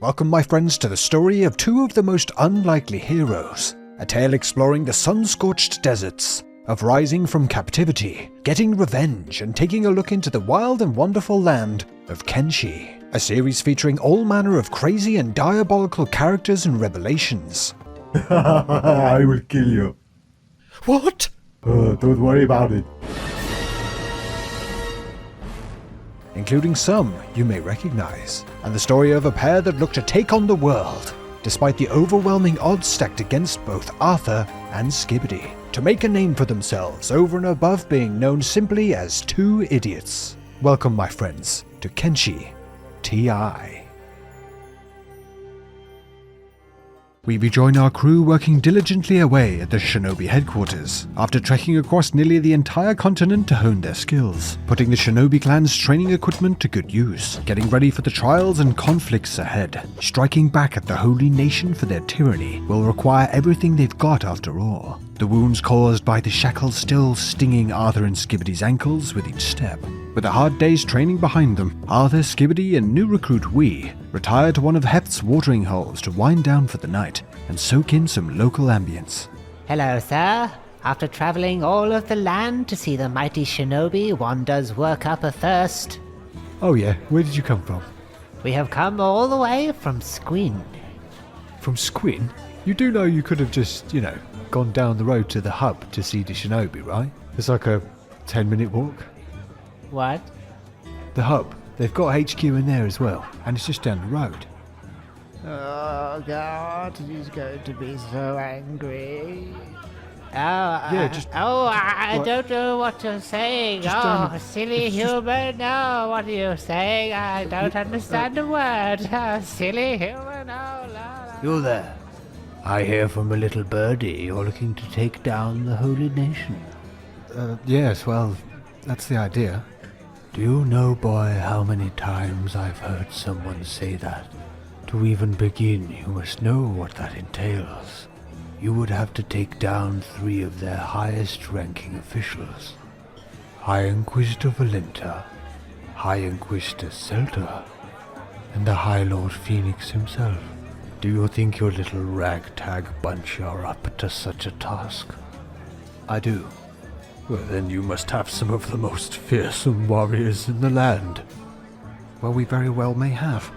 Welcome my friends to the story of two of the most unlikely heroes, a tale exploring the sun-scorched deserts, of rising from captivity, getting revenge, and taking a look into the wild and wonderful land of Kenshi, a series featuring all manner of crazy and diabolical characters and revelations. I will kill you. What? Don't worry about it. Including some you may recognize, and the story of a pair that look to take on the world, despite the overwhelming odds stacked against both Arthur and Skibidi, to make a name for themselves over and above being known simply as two idiots. Welcome my friends to Kenshi T.I. We rejoin our crew working diligently away at the Shinobi headquarters, after trekking across nearly the entire continent to hone their skills, putting the Shinobi clan's training equipment to good use, getting ready for the trials and conflicts ahead. Striking back at the Holy Nation for their tyranny will require everything they've got after all. The wounds caused by the shackles still stinging Arthur and Skibidi's ankles with each step. With a hard day's training behind them, Arthur, Skibidi, and new recruit Wee retire to one of Heft's watering holes to wind down for the night and soak in some local ambience. Hello, sir. After traveling all of the land to see the mighty shinobi, one does work up a thirst. Oh yeah, where did you come from? We have come all the way from Squin. From Squin? You do know you could have just, gone down the road to the hub to see the shinobi, right? It's like a 10-minute walk. What? The hub. They've got HQ in there as well, and it's just down the road. Oh God, he's going to be so angry. I don't know what you're saying. Silly human, no, what are you saying? I don't understand a word. Silly human, no. You there? I hear from a little birdie you're looking to take down the Holy Nation. Yes, well, that's the idea. Do you know, boy, how many times I've heard someone say that? To even begin, you must know what that entails. You would have to take down 3 of their highest-ranking officials. High Inquisitor Valenta, High Inquisitor Celta, and the High Lord Phoenix himself. Do you think your little ragtag bunch are up to such a task? I do. Well, then you must have some of the most fearsome warriors in the land. Well, we very well may have.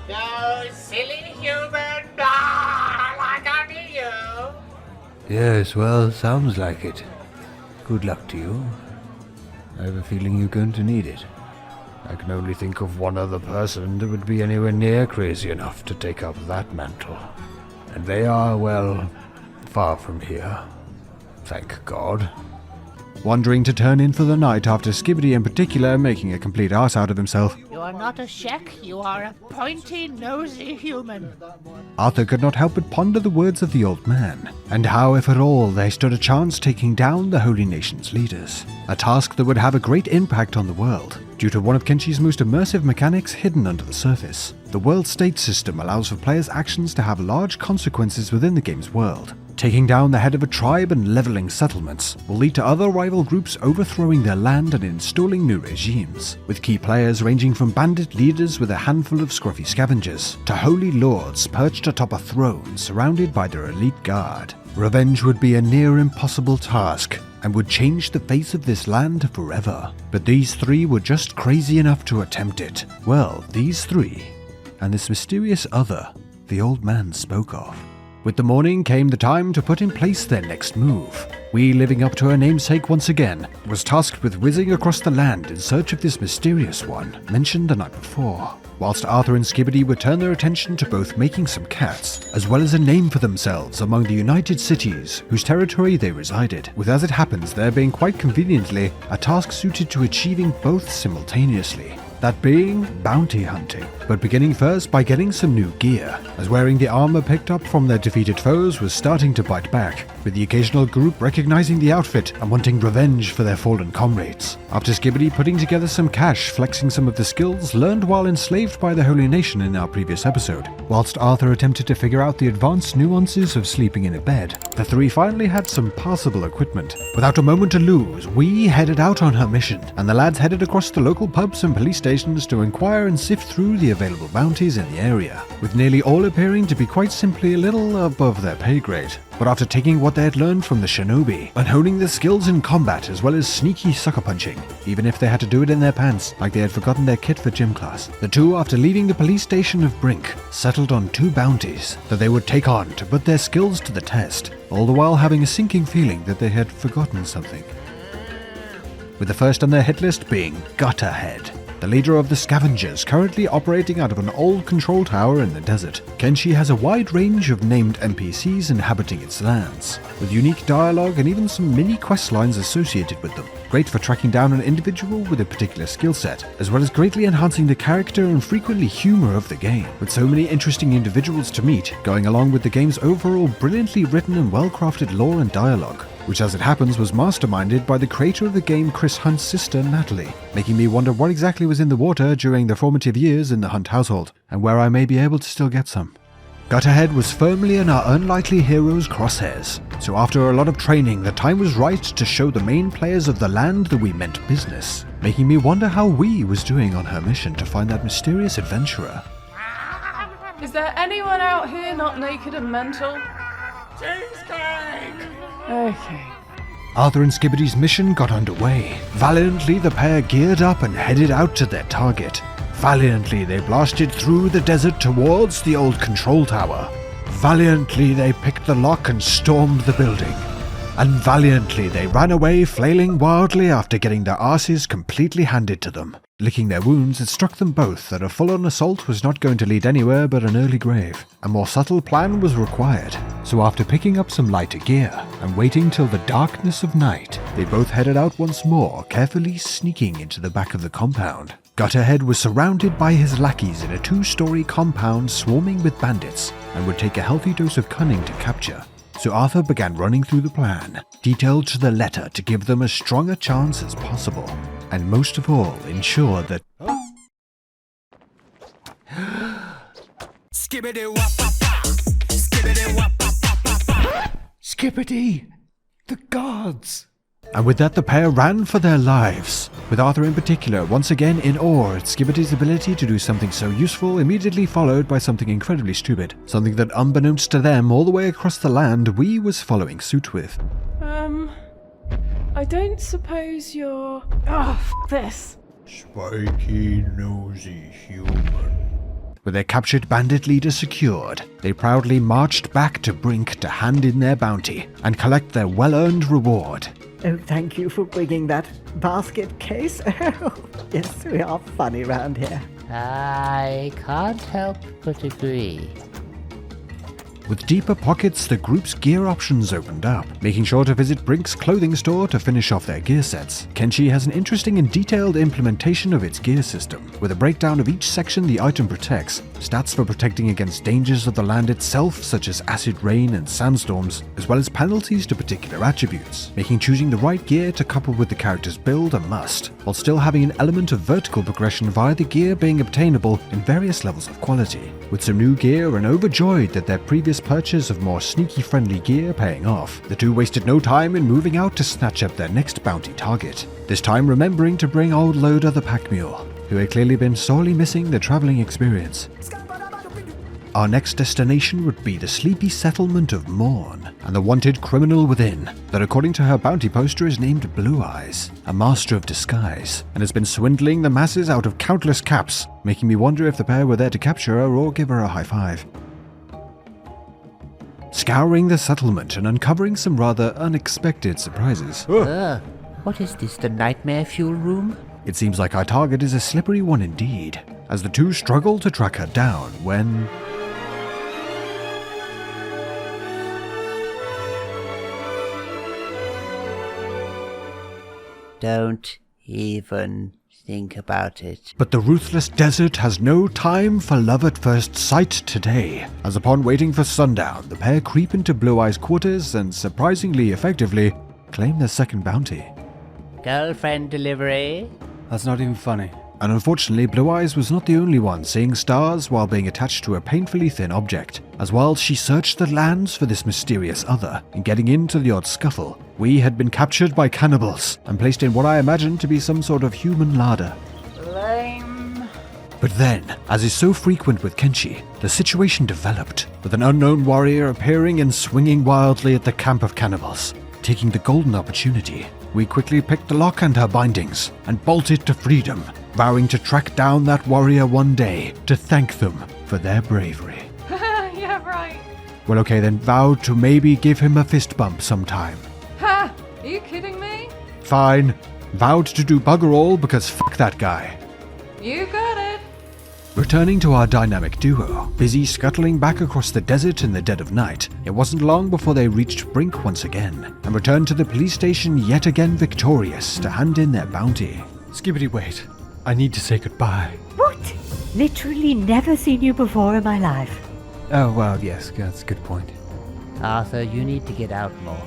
No, silly human, no, I can't hear you. Yes, well, sounds like it. Good luck to you. I have a feeling you're going to need it. I can only think of one other person that would be anywhere near crazy enough to take up that mantle. And they are, well, far from here. Thank God. Wandering to turn in for the night after Skibidi in particular making a complete ass out of himself. You are not a sheck, you are a pointy, nosy human. Arthur could not help but ponder the words of the old man, and how, if at all, they stood a chance taking down the Holy Nation's leaders. A task that would have a great impact on the world, due to one of Kenshi's most immersive mechanics hidden under the surface. The world state system allows for players' actions to have large consequences within the game's world. Taking down the head of a tribe and leveling settlements will lead to other rival groups overthrowing their land and installing new regimes, with key players ranging from bandit leaders with a handful of scruffy scavengers, to holy lords perched atop a throne surrounded by their elite guard. Revenge would be a near impossible task, and would change the face of this land forever. But these 3 were just crazy enough to attempt it. Well, these 3, and this mysterious other the old man spoke of. With the morning came the time to put in place their next move. We, living up to her namesake once again, was tasked with whizzing across the land in search of this mysterious one mentioned the night before, whilst Arthur and Skibidi would turn their attention to both making some cats, as well as a name for themselves among the United Cities whose territory they resided, with, as it happens, there being quite conveniently a task suited to achieving both simultaneously. That being bounty hunting, but beginning first by getting some new gear, as wearing the armor picked up from their defeated foes was starting to bite back, with the occasional group recognizing the outfit and wanting revenge for their fallen comrades. After Skibidi putting together some cash, flexing some of the skills learned while enslaved by the Holy Nation in our previous episode, whilst Arthur attempted to figure out the advanced nuances of sleeping in a bed, the 3 finally had some passable equipment. Without a moment to lose, we headed out on her mission, and the lads headed across the local pubs and police stations to inquire and sift through the available bounties in the area, with nearly all appearing to be quite simply a little above their pay grade. But after taking what they had learned from the shinobi and honing their skills in combat as well as sneaky sucker punching, even if they had to do it in their pants like they had forgotten their kit for gym class, the two, after leaving the police station of Brink, settled on 2 bounties that they would take on to put their skills to the test, all the while having a sinking feeling that they had forgotten something. With the first on their hit list being Gutterhead, the leader of the scavengers currently operating out of an old control tower in the desert. Kenshi has a wide range of named NPCs inhabiting its lands, with unique dialogue and even some mini quest lines associated with them. Great for tracking down an individual with a particular skill set, as well as greatly enhancing the character and frequently humor of the game, with so many interesting individuals to meet, going along with the game's overall brilliantly written and well-crafted lore and dialogue, which as it happens was masterminded by the creator of the game Chris Hunt's sister Natalie, making me wonder what exactly was in the water during the formative years in the Hunt household, and where I may be able to still get some. Gutterhead was firmly in our unlikely hero's crosshairs, so after a lot of training the time was right to show the main players of the land that we meant business, making me wonder how Wee was doing on her mission to find that mysterious adventurer. Is there anyone out here not naked and mental? Cheesecake! Okay. Arthur and Skibbity's mission got underway. Valiantly the pair geared up and headed out to their target. Valiantly they blasted through the desert towards the old control tower. Valiantly they picked the lock and stormed the building. And valiantly they ran away flailing wildly after getting their asses completely handed to them. Licking their wounds, it struck them both that a full-on assault was not going to lead anywhere but an early grave. A more subtle plan was required, so after picking up some lighter gear and waiting till the darkness of night, they both headed out once more, carefully sneaking into the back of the compound. Gutterhead was surrounded by his lackeys in a 2-story compound swarming with bandits, and would take a healthy dose of cunning to capture. So Arthur began running through the plan, detailed to the letter to give them as strong a chance as possible, and most of all ensure that Skippity! The gods! And with that the pair ran for their lives, with Arthur in particular once again in awe at Skibbity's ability to do something so useful, immediately followed by something incredibly stupid, something that unbeknownst to them all the way across the land Wee was following suit with. I don't suppose you're... Oh, this. Spiky, nosy human. With their captured bandit leader secured, they proudly marched back to Brink to hand in their bounty and collect their well-earned reward. Oh, thank you for bringing that basket case. Oh, yes, we are funny round here. I can't help but agree. With deeper pockets, the group's gear options opened up, making sure to visit Brink's clothing store to finish off their gear sets. Kenshi has an interesting and detailed implementation of its gear system, with a breakdown of each section the item protects, stats for protecting against dangers of the land itself such as acid rain and sandstorms, as well as penalties to particular attributes, making choosing the right gear to couple with the character's build a must, while still having an element of vertical progression via the gear being obtainable in various levels of quality. With some new gear and overjoyed that their previous purchase of more sneaky-friendly gear paying off, the two wasted no time in moving out to snatch up their next bounty target, this time remembering to bring old Loader the pack mule, who had clearly been sorely missing the travelling experience. Our next destination would be the sleepy settlement of Morn, and the wanted criminal within, that according to her bounty poster is named Blue Eyes, a master of disguise, and has been swindling the masses out of countless caps, making me wonder if the pair were there to capture her or give her a high five. Scouring the settlement and uncovering some rather unexpected surprises. What is this, the nightmare fuel room? It seems like our target is a slippery one indeed, as the two struggle to track her down when... Don't even think about it. But the ruthless desert has no time for love at first sight today, as upon waiting for sundown, the pair creep into Blue Eye's quarters and surprisingly effectively claim their second bounty. Girlfriend delivery? That's not even funny. And unfortunately, Blue Eyes was not the only one seeing stars while being attached to a painfully thin object, as while she searched the lands for this mysterious other, and getting into the odd scuffle, we had been captured by cannibals, and placed in what I imagined to be some sort of human larder. Lame. But then, as is so frequent with Kenshi, the situation developed, with an unknown warrior appearing and swinging wildly at the camp of cannibals. Taking the golden opportunity, we quickly picked the lock and her bindings, and bolted to freedom, vowing to track down that warrior one day to thank them for their bravery. Yeah, right. Well, okay then, vowed to maybe give him a fist bump sometime. Ha! Are you kidding me? Fine. Vowed to do bugger all because fuck that guy. You got it. Returning to our dynamic duo, busy scuttling back across the desert in the dead of night, it wasn't long before they reached Brink once again, and returned to the police station yet again victorious to hand in their bounty. Skibbity wait. I need to say goodbye. What? Literally never seen you before in my life. Oh, well, yes, that's a good point. Arthur, you need to get out more.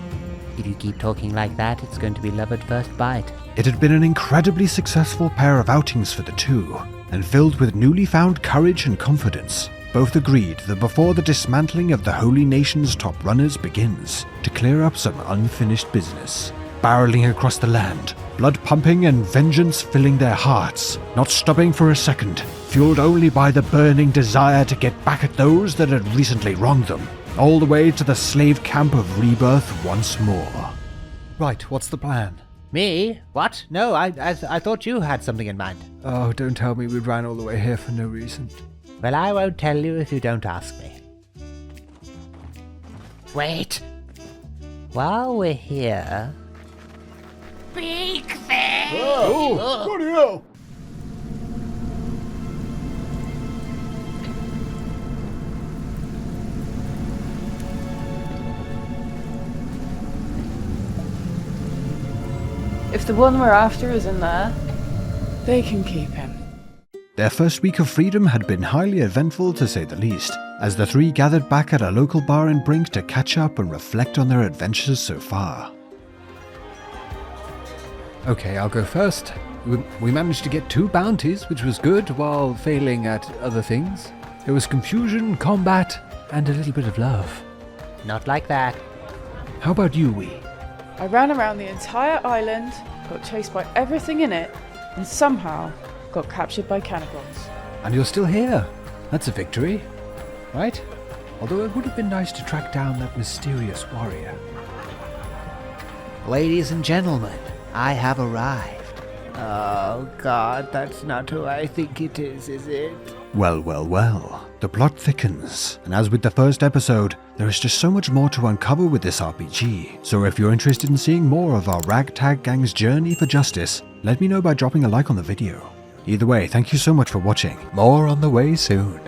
If you keep talking like that, it's going to be love at first bite. It had been an incredibly successful pair of outings for the two, and filled with newly found courage and confidence, both agreed that before the dismantling of the Holy Nation's top runners begins, to clear up some unfinished business. Barreling across the land, blood pumping and vengeance filling their hearts, not stopping for a second, fueled only by the burning desire to get back at those that had recently wronged them, all the way to the slave camp of rebirth once more. Right, what's the plan? Me? What? No, I thought you had something in mind. Oh, don't tell me we ran all the way here for no reason. Well, I won't tell you if you don't ask me. Wait. While we're here... Big thing! Oh, bloody hell! If the one we're after is in there, they can keep him. Their first week of freedom had been highly eventful to say the least, as the three gathered back at a local bar in Brink to catch up and reflect on their adventures so far. Okay, I'll go first. We managed to get 2 bounties, which was good, while failing at other things. There was confusion, combat, and a little bit of love. Not like that. How about you, Wee? I ran around the entire island, got chased by everything in it, and somehow got captured by cannibals. And you're still here. That's a victory, right? Although it would have been nice to track down that mysterious warrior. Ladies and gentlemen, I have arrived. Oh God, that's not who I think it is it? Well, well, well. The plot thickens, and as with the first episode, there is just so much more to uncover with this RPG. So if you're interested in seeing more of our ragtag gang's journey for justice, let me know by dropping a like on the video. Either way, thank you so much for watching. More on the way soon.